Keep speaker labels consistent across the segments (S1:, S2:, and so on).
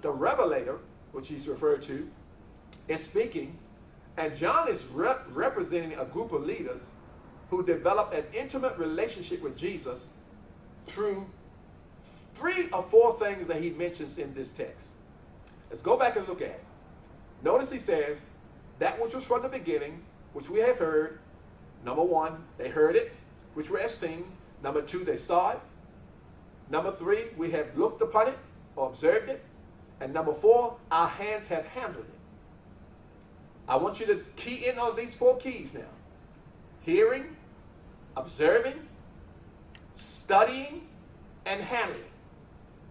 S1: the Revelator, which he's referred to, is speaking, and John is representing a group of leaders who developed an intimate relationship with Jesus through 3 or 4 things that he mentions in this text. Let's go back and look at it. Notice he says, that which was from the beginning, which we have heard. Number 1, they heard it, which we have seen. Number 2, they saw it. Number 3, we have looked upon it or observed it. And number 4, our hands have handled it. I want you to key in on these 4 keys now. Hearing, observing, studying, and handling.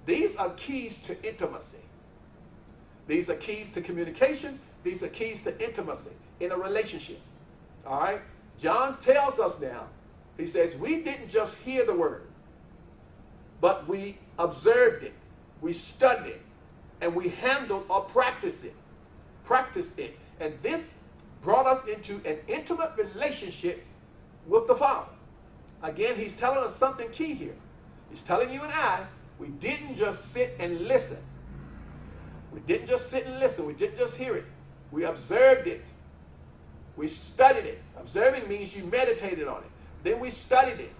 S1: These are keys to intimacy. These are keys to communication. These are keys to intimacy in a relationship. All right? John tells us now, he says, we didn't just hear the word, but we observed it, we studied it, and we handled or practiced it. And this brought us into an intimate relationship with the Father. Again, he's telling us something key here. He's telling you and I, we didn't just sit and listen. We didn't just sit and listen. We didn't just hear it. We observed it. We studied it. Observing means you meditated on it. Then we studied it.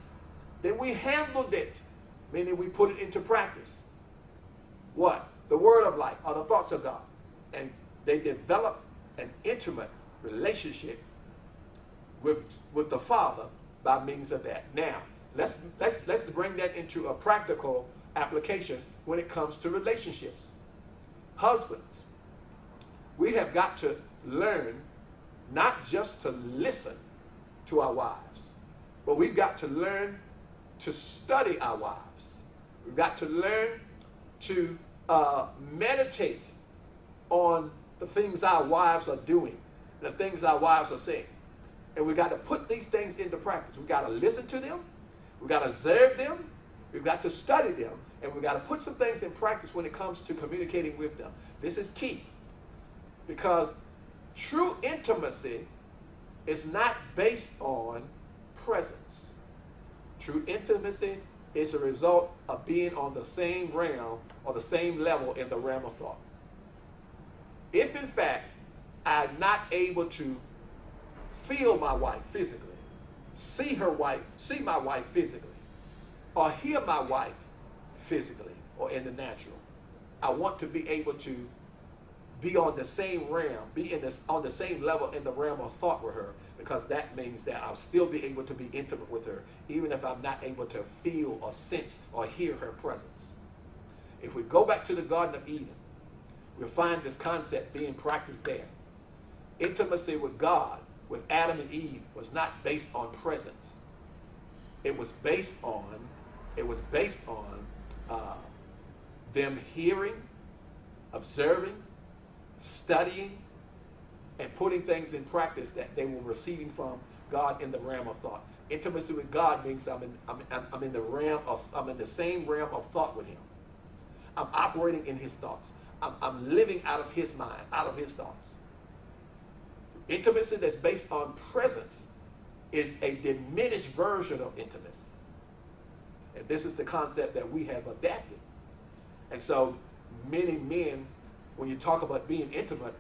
S1: Then we handled it, meaning we put it into practice. What? The word of life, or the thoughts of God. And they developed an intimate relationship with the Father by means of that. Now, let's bring that into a practical application when it comes to relationships. Husbands, we have got to learn not just to listen to our wives, but we've got to learn to study our wives. We've got to learn to meditate on the things our wives are doing, the things our wives are saying. And we've got to put these things into practice. We've got to listen to them. We've got to observe them. We've got to study them. And we've got to put some things in practice when it comes to communicating with them. This is key. Because true intimacy is not based on presence. True intimacy is a result of being on the same realm or the same level in the realm of thought. If in fact I'm not able to feel my wife physically, see my wife physically, or hear my wife physically or in the natural, I want to be able to be on the same realm, on the same level in the realm of thought with her, because that means that I'll still be able to be intimate with her, even if I'm not able to feel or sense or hear her presence. If we go back to the Garden of Eden, we'll find this concept being practiced there. Intimacy with God, with Adam and Eve, was not based on presence. It was based on them hearing, observing, studying, and putting things in practice that they were receiving from God in the realm of thought. Intimacy with God means I'm in the same realm of thought with Him. I'm operating in His thoughts. I'm living out of His mind, out of His thoughts. Intimacy that's based on presence is a diminished version of intimacy. And this is the concept that we have adapted. And so many men, when you talk about being intimate,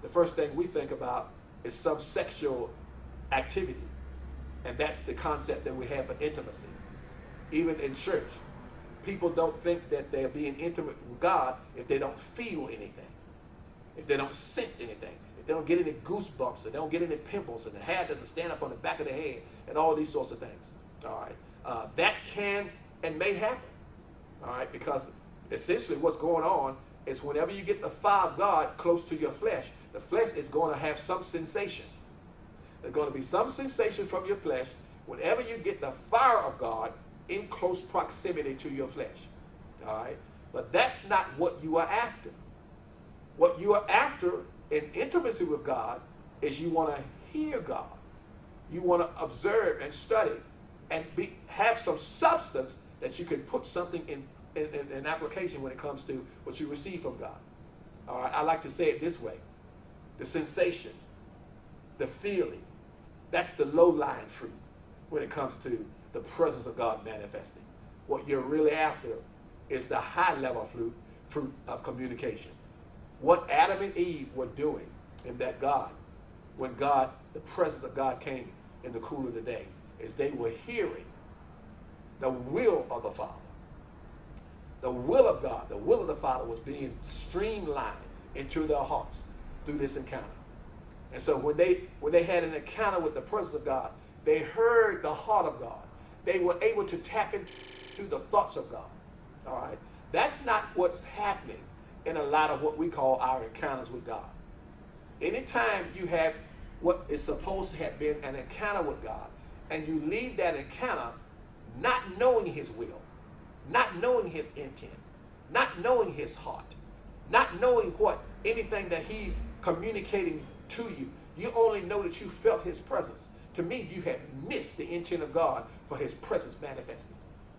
S1: the first thing we think about is some sexual activity. And that's the concept that we have for intimacy. Even in church, people don't think that they're being intimate with God if they don't feel anything, if they don't sense anything, if they don't get any goosebumps, or they don't get any pimples, and the hair doesn't stand up on the back of the head, and all these sorts of things. All right, that can and may happen. All right, because essentially what's going on is whenever you get the fire of God close to your flesh, the flesh is going to have some sensation. There's going to be some sensation from your flesh whenever you get the fire of God in close proximity to your flesh. All right? But that's not what you are after. What you are after in intimacy with God is you want to hear God. You want to observe and study and have some substance that you can put something in application when it comes to what you receive from God. All right? I like to say it this way. The sensation, the feeling, that's the low-lying fruit when it comes to the presence of God manifesting. What you're really after is the high-level fruit, fruit of communication. What Adam and Eve were doing in that garden, when the presence of God came in the cool of the day, is they were hearing the will of the Father. The will of God, the will of the Father was being streamlined into their hearts through this encounter. And so when they had an encounter with the presence of God, they heard the heart of God. They were able to tap into the thoughts of God. All right? That's not what's happening in a lot of what we call our encounters with God. Anytime you have what is supposed to have been an encounter with God, and you leave that encounter not knowing his will, not knowing his intent, not knowing his heart, not knowing anything that he's communicating to you. You only know that you felt his presence. To me, you have missed the intent of God for his presence manifesting.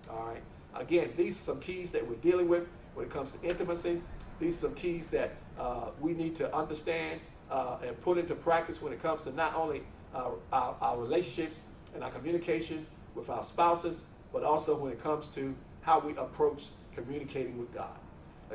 S1: All right? Again, these are some keys that we're dealing with when it comes to intimacy. These are some keys that we need to understand and put into practice when it comes to not only our relationships and our communication with our spouses, but also when it comes to how we approach communicating with God.